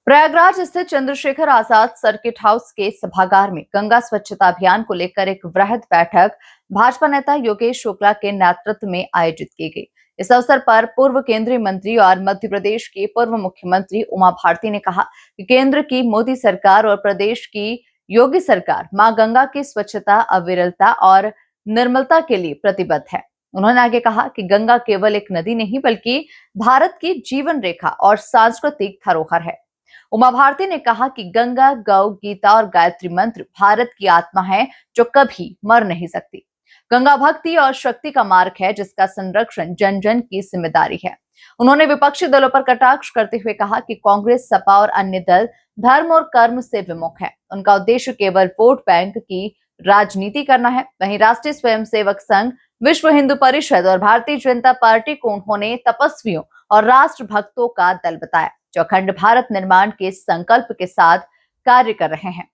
प्रयागराज स्थित Chandrashekhar Azad circuit house के सभागार में गंगा स्वच्छता अभियान को लेकर एक वृहद बैठक भाजपा नेता योगेश शुक्ला के नेतृत्व में आयोजित की गई। इस अवसर पर पूर्व केंद्रीय मंत्री और मध्य प्रदेश की पूर्व मुख्यमंत्री उमा भारती ने कहा कि केंद्र की मोदी सरकार और प्रदेश की योगी सरकार मां गंगा की स्वच्छता, अविरलता और निर्मलता के लिए प्रतिबद्ध है। उन्होंने आगे कहा कि गंगा केवल एक नदी नहीं बल्कि भारत की जीवन रेखा और सांस्कृतिक धरोहर है। उमा भारती ने कहा कि गंगा, गौ, गीता और गायत्री मंत्र भारत की आत्मा है जो कभी मर नहीं सकती। गंगा भक्ति और शक्ति का मार्ग है जिसका संरक्षण जन जन की जिम्मेदारी है। उन्होंने विपक्षी दलों पर कटाक्ष करते हुए कहा कि कांग्रेस, सपा और अन्य दल धर्म और कर्म से विमुख है। उनका उद्देश्य केवल वोट बैंक की राजनीति करना है। वहीं राष्ट्रीय स्वयंसेवक संघ, विश्व हिंदू परिषद और भारतीय जनता पार्टी को उन्होंने तपस्वियों और राष्ट्र भक्तों का दल बताया जो अखंड भारत निर्माण के संकल्प के साथ कार्य कर रहे हैं।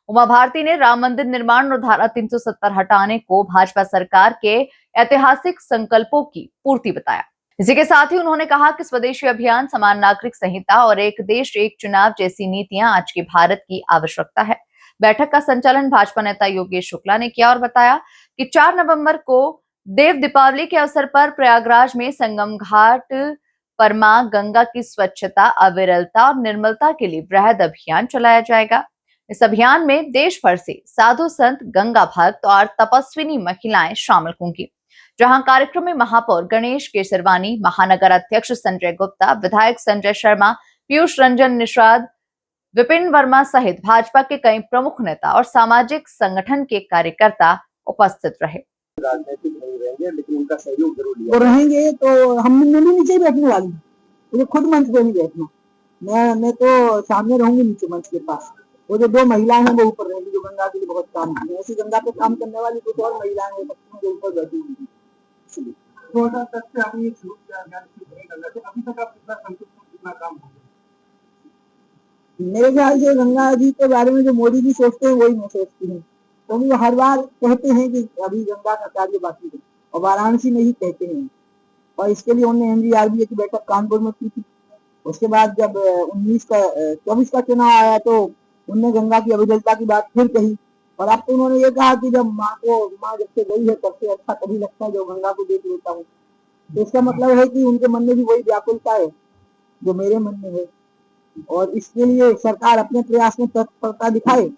उमा भारती ने राम मंदिर निर्माण और धारा 370 हटाने को भाजपा सरकार के ऐतिहासिक संकल्पों की पूर्ति बताया। इसी के साथ ही उन्होंने कहा कि स्वदेशी अभियान, समान नागरिक संहिता और एक देश एक चुनाव जैसी नीतियां आज के भारत की आवश्यकता है। बैठक का संचालन भाजपा नेता योगेश शुक्ला ने किया और बताया कि 4 नवंबर को देव दीपावली के अवसर पर प्रयागराज में संगम घाट पर मां गंगा की स्वच्छता, अविरलता और निर्मलता के लिए वृहद अभियान चलाया जाएगा। इस अभियान में देश भर से साधु संत, गंगा भक्त और तपस्विनी महिलाएं शामिल होंगी। जहां कार्यक्रम में महापौर गणेश केसरवानी, महानगर अध्यक्ष संजय गुप्ता, विधायक संजय शर्मा, पीयूष रंजन निषाद, विपिन वर्मा सहित भाजपा के कई प्रमुख नेता और सामाजिक संगठन के कार्यकर्ता उपस्थित रहे। राजनीतिक नहीं रहेंगे लेकिन उनका सहयोग जरूर लिया और रहेंगे तो हम नीचे बैठने वाली मुझे खुद मंच पे नहीं बैठना। मैं तो सामने रहूंगी नीचे मंच के पास। वो जो 2 महिलाएं हैं वो ऊपर रहेंगी जो गंगा के लिए बहुत काम की है। ऐसी गंगा पे काम करने वाली कुछ और महिलाएं हो सकती हैं जो ऊपर बैठी होंगी। 2000 तक से आपने शुरू किया गंगा से, अभी तक आप कितना संतुष्ट, कितना काम हो गया? मेरे ख्याल से गंगा जी के बारे में जो मोदी जी सोचते हैं वही मैं सोचती हूँ। तो वो हर बार कहते हैं कि अभी गंगा का कार्य बाकी है और वाराणसी में ही कहते हैं। और इसके लिए उन्होंने एनडीआरबी की बैठक कानपुर में की थी। उसके बाद जब 24 का चुनाव आया तो उन्होंने गंगा की अविरलता की बात फिर कही। और अब तो उन्होंने ये कहा कि जब माँ जब से गई है तब से अच्छा कभी लगता है जो गंगा को देख लेता हूँ। तो इसका मतलब है कि उनके मन में भी वही व्याकुलता है जो मेरे मन में है। और इसके लिए सरकार अपने प्रयास में तत्परता दिखाए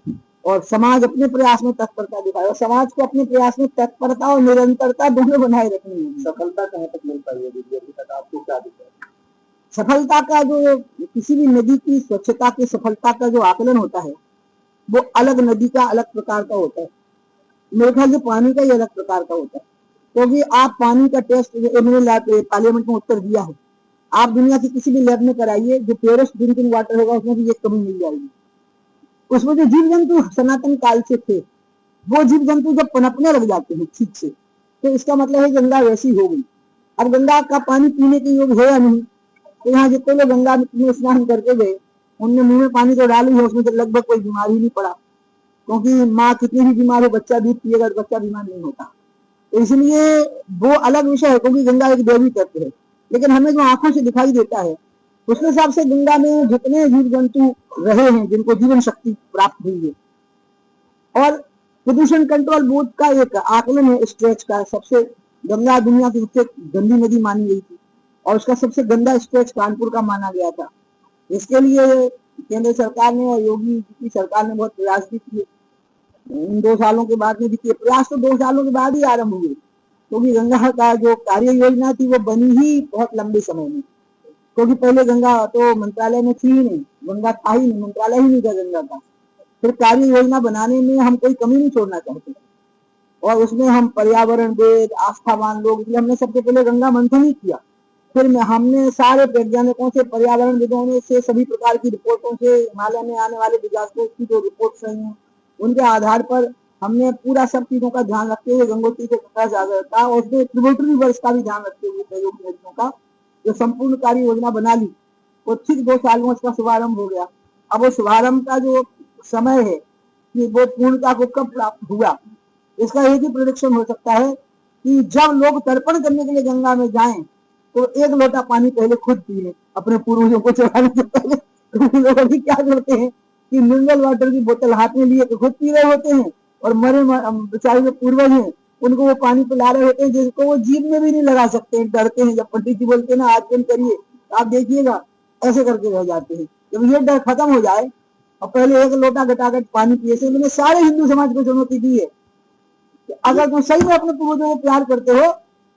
और समाज अपने प्रयास में तत्परता दिखाए और समाज को अपने प्रयास में तत्परता और निरंतरता दोनों बनाए रखनी है। सफलता कहाँ तक मिल पाई है दीदी? अभी तक आपको क्या दिखा है? सफलता का जो किसी भी नदी की स्वच्छता की सफलता का जो आकलन होता है वो अलग नदी का अलग प्रकार का होता है। मेरे ख्याल से पानी का ही अलग प्रकार का होता है क्योंकि आप पानी का टेस्ट इन्होंने पार्लियामेंट में उत्तर दिया है। आप दुनिया की किसी भी लैब में कराइए, जो प्योरेस्ट ड्रिंकिंग वाटर होगा उसमें भी ये कमी मिल जाएगी। उसमें जो जीव जंतु सनातन काल से थे वो जीव जंतु जब पनपने लग जाते हैं ठीक से तो इसका मतलब है गंगा वैसी हो गई। अब गंगा का पानी पीने के योग्य है या नहीं? तो यहाँ जितने लोग गंगा में स्नान करके गए उनने मुंह में पानी तो डाली है, उसमें तो लगभग कोई बीमारी नहीं पड़ा क्योंकि माँ कितनी भी बीमार हो बच्चा दूध पिएगा तो बच्चा बीमार नहीं होता। तो इसलिए वो अलग विषय है क्योंकि गंगा एक दैवी तत्व है। लेकिन हमें जो आंखों से दिखाई देता है उसके हिसाब से गंगा में जितने जीव जंतु रहे हैं जिनको जीवन शक्ति प्राप्त हुई है। और प्रदूषण कंट्रोल बोर्ड का एक आकलन है स्ट्रेच का, सबसे गंगा दुनिया की सबसे गंदी नदी मानी गई थी और उसका सबसे गंदा स्ट्रेच कानपुर का माना गया था। इसके लिए केंद्र सरकार ने और योगी जी की सरकार ने बहुत प्रयास भी किए। 2 सालों के बाद में भी किए प्रयास, तो 2 सालों के बाद ही आरंभ हुए क्योंकि गंगा का जो कार्य योजना थी वो बनी ही बहुत लंबे समय में। क्योंकि पहले गंगा तो मंत्रालय में थी ही नहीं, गंगा था ही नहीं, मंत्रालय ही नहीं था गंगा का। फिर कार्य योजना बनाने में हम कोई कमी नहीं छोड़ना चाहते और उसमें हम पर्यावरण वेद, आस्थावान लोग, इसलिए हमने सबसे पहले गंगा मंथन ही किया। फिर हमने सारे वैज्ञानिकों से, पर्यावरण विदों से, सभी प्रकार की रिपोर्टों से, हिमालय में आने वाले डिजास्टर की जो रिपोर्ट्स रही हैं उनके आधार पर हमने पूरा सब चीजों का ध्यान रखते हुए गंगोत्री के विकास जागरूकता और उसमें ट्रिब्यूटरी वर्ष का भी ध्यान रखते हुए सहयोगी नदियों का जो संपूर्ण कार्य योजना बना ली वो ठीक 2 साल में उसका शुभारंभ हो गया। अब वो शुभारंभ का जो समय है कि वो पूर्णता को कब प्राप्त हुआ इसका एक ही प्रेडिक्शन हो सकता है कि जब लोग तर्पण करने के लिए गंगा में जाएं तो 1 लोटा पानी पहले खुद पी लें अपने पूर्वजों को चढ़ाने से पहले। तो लोग अभी क्या करते हैं कि मिनरल वाटर की बोतल हाथ में लिए तो खुद पी रहे होते हैं, और मरे बेचारे जो पूर्वज हैं उनको वो पानी पिला रहे होते हैं जिसको वो जीभ में भी नहीं लगा सकते हैं, डरते हैं। जब पंडित जी बोलते हैं ना आज बंद करिए, तो आप देखिएगा ऐसे करके रह जाते हैं। जब ये डर खत्म हो जाए और पहले एक लोटा घटाघट पानी पिए से मैंने सारे हिंदू समाज को चुनौती दी है कि अगर तुम सही में अपने पूर्वजों को प्यार करते हो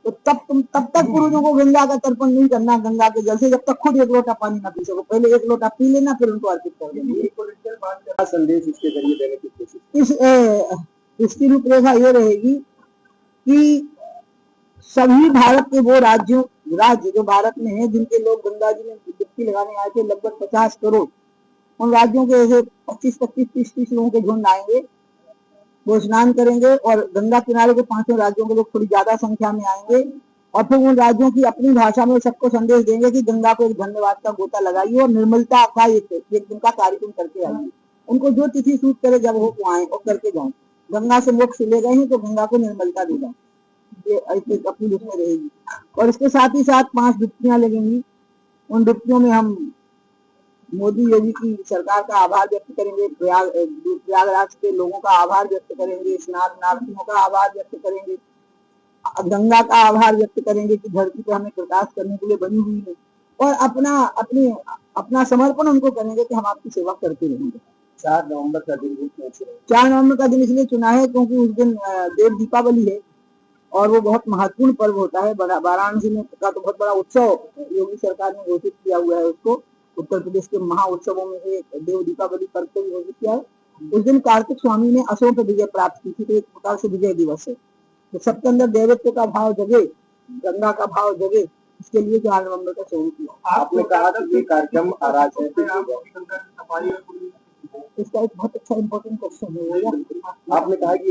तो तब तक पूर्वजों को गंगा का तर्पण नहीं करना, गंगा के जल से, जब तक खुद एक लोटा पानी ना पी सको। पहले एक लोटा पी लेना, फिर उनको अर्पित कर देना। संदेश इसके जरिए देने की कोशिश इसकी रूपरेखा ये रहेगी कि सभी भारत के वो राज्य जो भारत में है जिनके लोग गंगा जी में डुबकी लगाने आए थे, लगभग 50 करोड़, उन राज्यों के ऐसे 25, 30 लोगों के झुंड आएंगे, वो स्नान करेंगे और गंगा किनारे के 5 राज्यों के लोग थोड़ी ज्यादा संख्या में आएंगे और फिर उन राज्यों की अपनी भाषा में सबको संदेश देंगे कि गंगा को एक धन्यवाद का गोता लगाइए और निर्मलता का एक दिन का कार्यक्रम करके आइए। उनको जो तिथि सूट करे जब हो आए और करके जाए। गंगा से मोक्ष ले गए हैं तो गंगा को निर्मलता दे जाए, ये ऐसी अपील उसमें रहेगी। और इसके साथ ही साथ 5 डुबकियां लगेंगी। उन डुबकियों में हम मोदी योगी की सरकार का आभार व्यक्त करेंगे, प्रयागराज के लोगों का आभार व्यक्त करेंगे, स्नानार्थियों का आभार व्यक्त करेंगे, गंगा का आभार व्यक्त करेंगे कि धरती पर हमें प्रकाश करने के लिए बनी हुई है, और अपना समर्पण उनको करेंगे कि हम आपकी सेवा करते रहेंगे। 4 नवंबर का दिन 4 नवंबर का दिन इसलिए चुना है क्योंकि उस दिन देव दीपावली है और वो बहुत महत्वपूर्ण पर्व होता है। वाराणसी में का तो बहुत बड़ा उत्सव योगी सरकार ने घोषित किया हुआ है उसको, उत्तर प्रदेश के महा उत्सवों में से देव दीपावली पर्व को घोषित किया है। उस दिन कार्तिक स्वामी ने असुरों पर विजय प्राप्त की थी, तो एक प्रकार से विजय दिवस है। तो सबके अंदर देवत्व का भाव जगे, गंगा का भाव जगे, इसके लिए 4 नवंबर का चयन किया। आपने कहा कि ये कार्यक्रम अराजनैतिक इसका एक बहुत अच्छा इंपॉर्टेंट क्वेश्चन है। आपने कहा कि